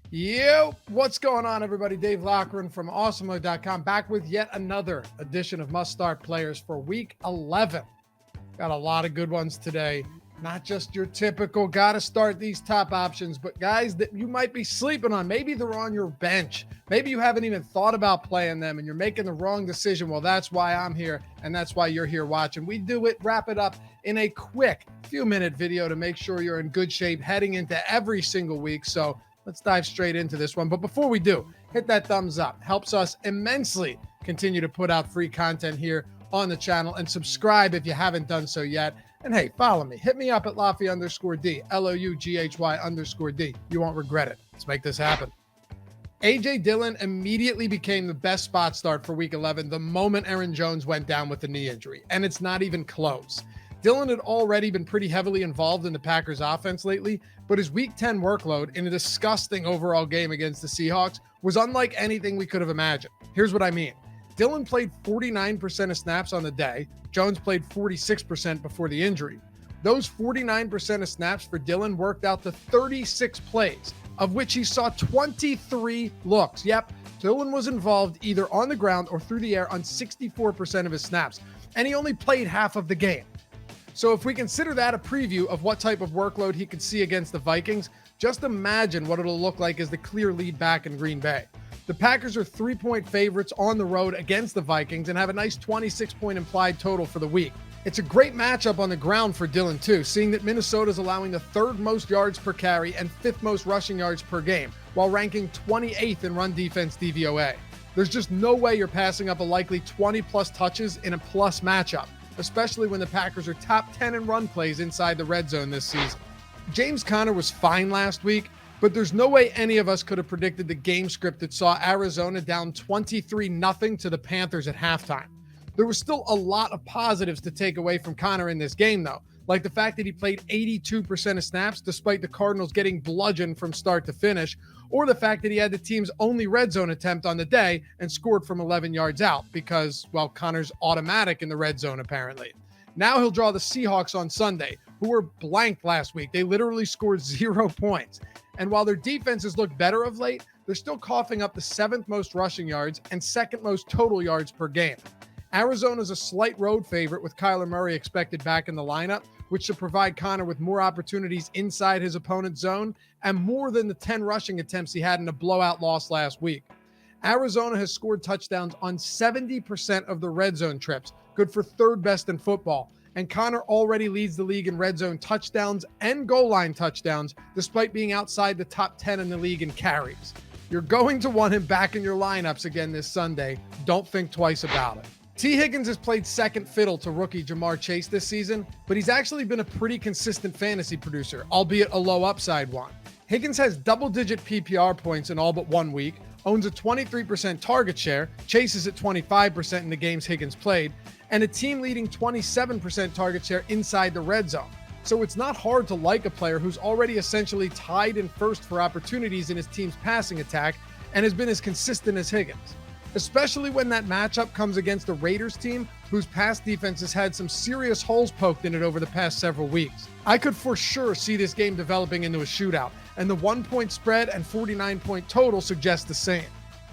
Yo, what's going on, everybody? Dave Loughran from Awesemo.com back with yet another edition of Must Start Players for Week 11. Got a lot of good ones today. Not just your typical gotta start these top options, but guys that you might be sleeping on. Maybe they're on your bench. Maybe you haven't even thought about playing them and you're making the wrong decision. Well, that's why I'm here and that's why you're here watching. We do it, wrap it up in a quick few-minute video to make sure you're in good shape heading into every single week. So let's dive straight into this one. But before we do, hit that thumbs up. Helps us immensely continue to put out free content here on the channel, and subscribe if you haven't done so yet. And hey, follow me. Hit me up at Laffy_D, Loughy_D. You won't regret it. Let's make this happen. AJ Dillon immediately became the best spot start for Week 11 the moment Aaron Jones went down with the knee injury, and it's not even close. Dillon had already been pretty heavily involved in the Packers offense lately, but his Week 10 workload in a disgusting overall game against the Seahawks was unlike anything we could have imagined. Here's what I mean. Dillon played 49% of snaps on the day. Jones played 46% before the injury. Those 49% of snaps for Dillon worked out to 36 plays, of which he saw 23 looks. Yep, Dillon was involved either on the ground or through the air on 64% of his snaps, and he only played half of the game. So if we consider that a preview of what type of workload he could see against the Vikings, just imagine what it'll look like as the clear lead back in Green Bay. The Packers are 3-point favorites on the road against the Vikings and have a nice 26-point implied total for the week. It's a great matchup on the ground for Dillon too, seeing that Minnesota's allowing the 3rd most yards per carry and 5th most rushing yards per game, while ranking 28th in run defense DVOA. There's just no way you're passing up a likely 20-plus touches in a plus matchup, especially when the Packers are top 10 in run plays inside the red zone this season. James Conner was fine last week, but there's no way any of us could have predicted the game script that saw Arizona down 23-0 to the Panthers at halftime. There was still a lot of positives to take away from Conner in this game, though, like the fact that he played 82% of snaps despite the Cardinals getting bludgeoned from start to finish, or the fact that he had the team's only red zone attempt on the day and scored from 11 yards out because, well, Conner's automatic in the red zone apparently. Now he'll draw the Seahawks on Sunday, who were blanked last week. They literally scored 0 points. And while their defenses look better of late, they're still coughing up the 7th most rushing yards and 2nd most total yards per game. Arizona's a slight road favorite with Kyler Murray expected back in the lineup, which should provide Conner with more opportunities inside his opponent's zone and more than the 10 rushing attempts he had in a blowout loss last week. Arizona has scored touchdowns on 70% of the red zone trips, good for 3rd best in football. And Conner already leads the league in red zone touchdowns and goal line touchdowns, despite being outside the top 10 in the league in carries. You're going to want him back in your lineups again this Sunday. Don't think twice about it. T. Higgins has played second fiddle to rookie Jamar Chase this season, but he's actually been a pretty consistent fantasy producer, albeit a low upside one. Higgins has double-digit PPR points in all but 1 week, owns a 23% target share, Chase is at 25% in the games Higgins played, and a team-leading 27% target share inside the red zone. So it's not hard to like a player who's already essentially tied in first for opportunities in his team's passing attack and has been as consistent as Higgins, especially when that matchup comes against a Raiders team whose pass defense has had some serious holes poked in it over the past several weeks. I could for sure see this game developing into a shootout, and the 1-point spread and 49-point total suggest the same.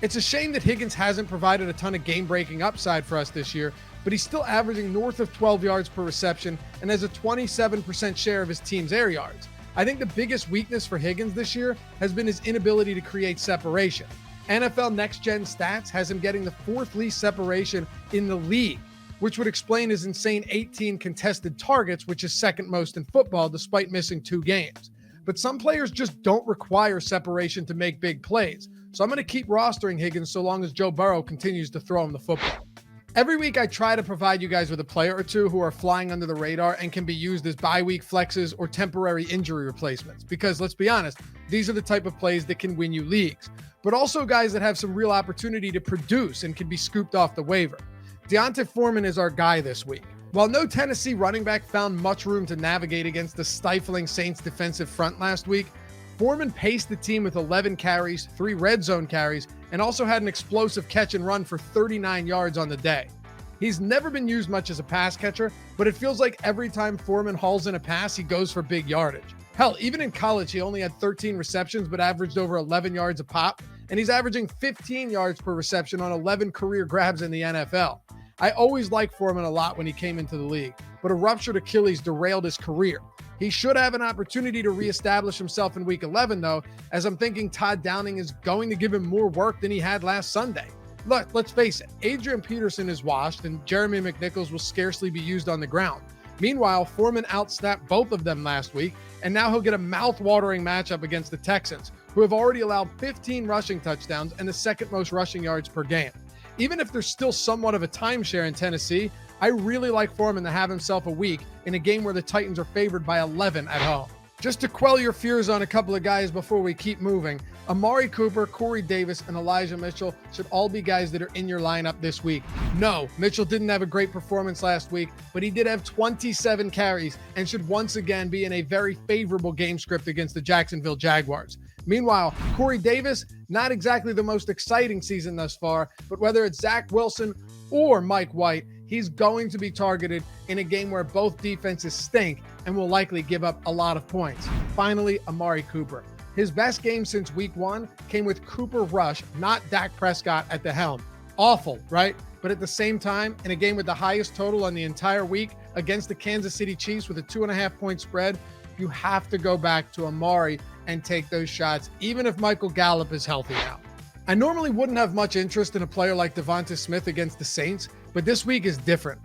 It's a shame that Higgins hasn't provided a ton of game-breaking upside for us this year, but he's still averaging north of 12 yards per reception and has a 27% share of his team's air yards. I think the biggest weakness for Higgins this year has been his inability to create separation. NFL Next Gen Stats has him getting the 4th least separation in the league, which would explain his insane 18 contested targets, which is 2nd most in football despite missing 2 games. But some players just don't require separation to make big plays. So I'm going to keep rostering Higgins so long as Joe Burrow continues to throw him the football. Every week I try to provide you guys with a player or two who are flying under the radar and can be used as bye-week flexes or temporary injury replacements. Because let's be honest, these are the type of plays that can win you leagues. But also guys that have some real opportunity to produce and can be scooped off the waiver. Foreman is our guy this week. While no Tennessee running back found much room to navigate against the stifling Saints defensive front last week, Foreman paced the team with 11 carries, 3 red zone carries, and also had an explosive catch and run for 39 yards on the day. He's never been used much as a pass catcher, but it feels like every time Foreman hauls in a pass, he goes for big yardage. Hell, even in college, he only had 13 receptions, but averaged over 11 yards a pop, and he's averaging 15 yards per reception on 11 career grabs in the NFL. I always liked Foreman a lot when he came into the league, but a ruptured Achilles derailed his career. He should have an opportunity to reestablish himself in Week 11, though, as I'm thinking Todd Downing is going to give him more work than he had last Sunday. Look, let's face it, Adrian Peterson is washed, and Jeremy McNichols will scarcely be used on the ground. Meanwhile, Foreman outsnapped both of them last week, and now he'll get a mouth-watering matchup against the Texans, who have already allowed 15 rushing touchdowns and the second most rushing yards per game. Even if there's still somewhat of a timeshare in Tennessee, I really like Foreman to have himself a week in a game where the Titans are favored by 11 at home. Just to quell your fears on a couple of guys before we keep moving, Amari Cooper, Corey Davis, and Elijah Mitchell should all be guys that are in your lineup this week. No, Mitchell didn't have a great performance last week, but he did have 27 carries and should once again be in a very favorable game script against the Jacksonville Jaguars. Meanwhile, Corey Davis, not exactly the most exciting season thus far, but whether it's Zach Wilson or Mike White, he's going to be targeted in a game where both defenses stink and will likely give up a lot of points. Finally, Amari Cooper. His best game since week 1 came with Cooper Rush, not Dak Prescott at the helm. Awful, right? But at the same time, in a game with the highest total on the entire week against the Kansas City Chiefs with a 2.5-point spread, you have to go back to Amari and take those shots, even if Michael Gallup is healthy now. I normally wouldn't have much interest in a player like Devonta Smith against the Saints, but this week is different.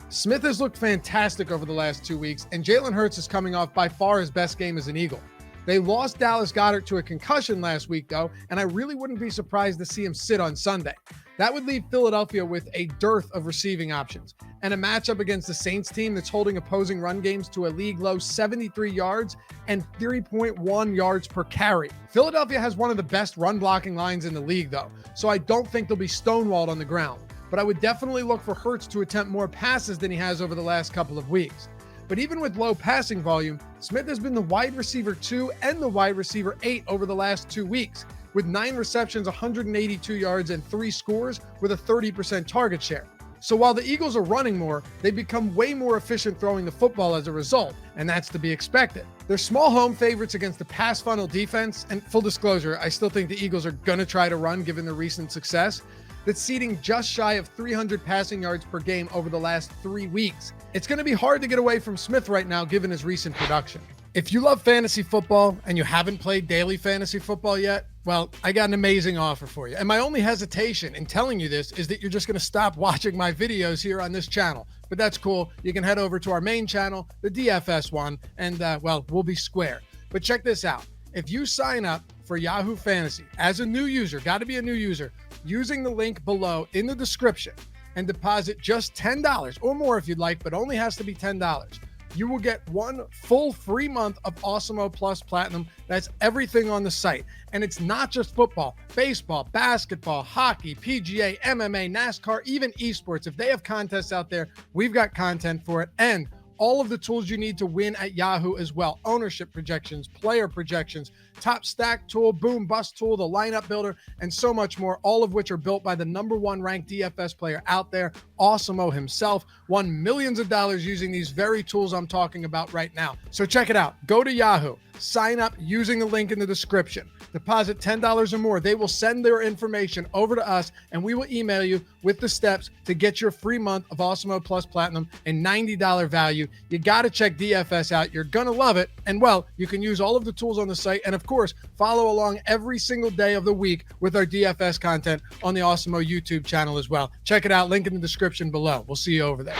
Smith has looked fantastic over the last 2 weeks, and Jalen Hurts is coming off by far his best game as an Eagle. They lost Dallas Goedert to a concussion last week, though, and I really wouldn't be surprised to see him sit on Sunday. That would leave Philadelphia with a dearth of receiving options and a matchup against the Saints team that's holding opposing run games to a league-low 73 yards and 3.1 yards per carry. Philadelphia has one of the best run-blocking lines in the league, though, so I don't think they'll be stonewalled on the ground. But I would definitely look for Hurts to attempt more passes than he has over the last couple of weeks. But even with low passing volume, Smith has been the wide receiver 2 and the wide receiver 8 over the last 2 weeks, with 9 receptions, 182 yards, and 3 scores with a 30% target share. So while the Eagles are running more, they've become way more efficient throwing the football as a result, and that's to be expected. They're small home favorites against the pass funnel defense, and full disclosure, I still think the Eagles are going to try to run given their recent success. That's seeding just shy of 300 passing yards per game over the last 3 weeks. It's going to be hard to get away from Smith right now given his recent production. If you love fantasy football and you haven't played daily fantasy football yet, well, I got an amazing offer for you. And my only hesitation in telling you this is that you're just going to stop watching my videos here on this channel. But that's cool. You can head over to our main channel, the DFS one, and well, we'll be square. But check this out. If you sign up for Yahoo Fantasy as a new user, got to be a new user, using the link below in the description and deposit just $10 or more if you'd like, but only has to be $10. You will get 1 full free month of Awesemo Plus Platinum. That's everything on the site. And it's not just football, baseball, basketball, hockey, PGA, MMA, NASCAR, even esports. If they have contests out there, we've got content for it. And all of the tools you need to win at Yahoo as well. Ownership projections, player projections, top stack tool, boom bust tool, the lineup builder, and so much more, all of which are built by the #1 ranked DFS player out there, Awesemo himself, won millions of dollars using these very tools I'm talking about right now. So check it out. Go to Yahoo, sign up using the link in the description, deposit $10 or more. They will send their information over to us and we will email you with the steps to get your free month of Awesemo Plus Platinum and $90 value. You got to check DFS out. You're going to love it. And well, you can use all of the tools on the site and of course, follow along every single day of the week with our DFS content on the Awesemo YouTube channel as well. Check it out. Link in the description below. We'll see you over there.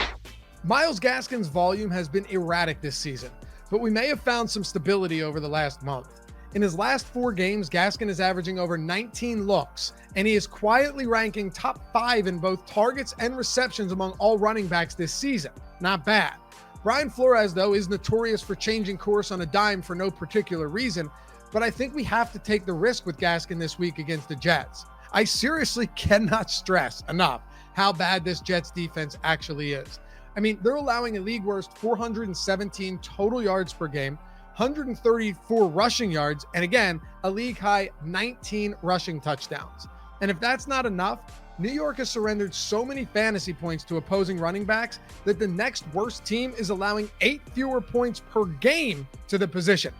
Myles Gaskin's volume has been erratic this season, but we may have found some stability over the last month. In his last 4 games, Gaskin is averaging over 19 looks, and he is quietly ranking top 5 in both targets and receptions among all running backs this season. Not bad. Brian Flores, though, is notorious for changing course on a dime for no particular reason, but I think we have to take the risk with Gaskin this week against the Jets. I seriously cannot stress enough how bad this Jets defense actually is. I mean, they're allowing a league worst 417 total yards per game, 134 rushing yards, and again, a league high 19 rushing touchdowns. And if that's not enough, New York has surrendered so many fantasy points to opposing running backs that the next worst team is allowing 8 fewer points per game to the position.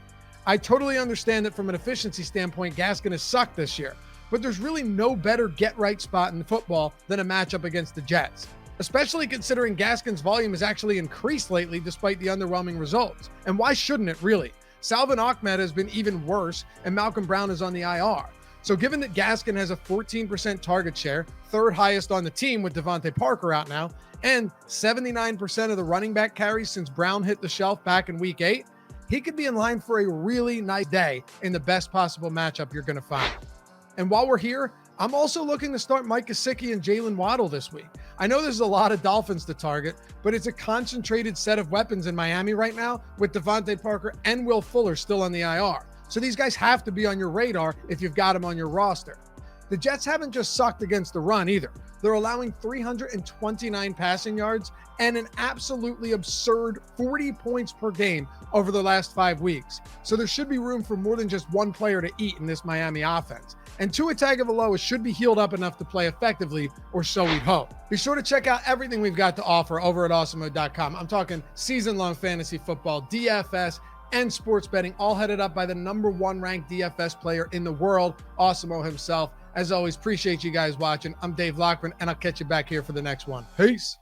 I totally understand that from an efficiency standpoint, Gaskin has sucked this year, but there's really no better get-right spot in football than a matchup against the Jets, especially considering Gaskin's volume has actually increased lately despite the underwhelming results. And why shouldn't it really? Salvon Ahmed has been even worse, and Malcolm Brown is on the IR. So given that Gaskin has a 14% target share, third highest on the team with Devonta Parker out now, and 79% of the running back carries since Brown hit the shelf back in week 8, he could be in line for a really nice day in the best possible matchup you're going to find. And while we're here, I'm also looking to start Mike Gesicki and Jaylen Waddle this week. I know there's a lot of Dolphins to target, but it's a concentrated set of weapons in Miami right now with Devonta Parker and Will Fuller still on the IR. So these guys have to be on your radar if you've got them on your roster. The Jets haven't just sucked against the run either. They're allowing 329 passing yards and an absolutely absurd 40 points per game over the last 5 weeks. So there should be room for more than just one player to eat in this Miami offense. And Tua Tagovailoa should be healed up enough to play effectively, or so we'd hope. Be sure to check out everything we've got to offer over at Awesemo.com. I'm talking season-long fantasy football, DFS, and sports betting, all headed up by the #1 ranked DFS player in the world, Awesemo himself. As always, appreciate you guys watching. I'm Dave Loughran, and I'll catch you back here for the next one. Peace.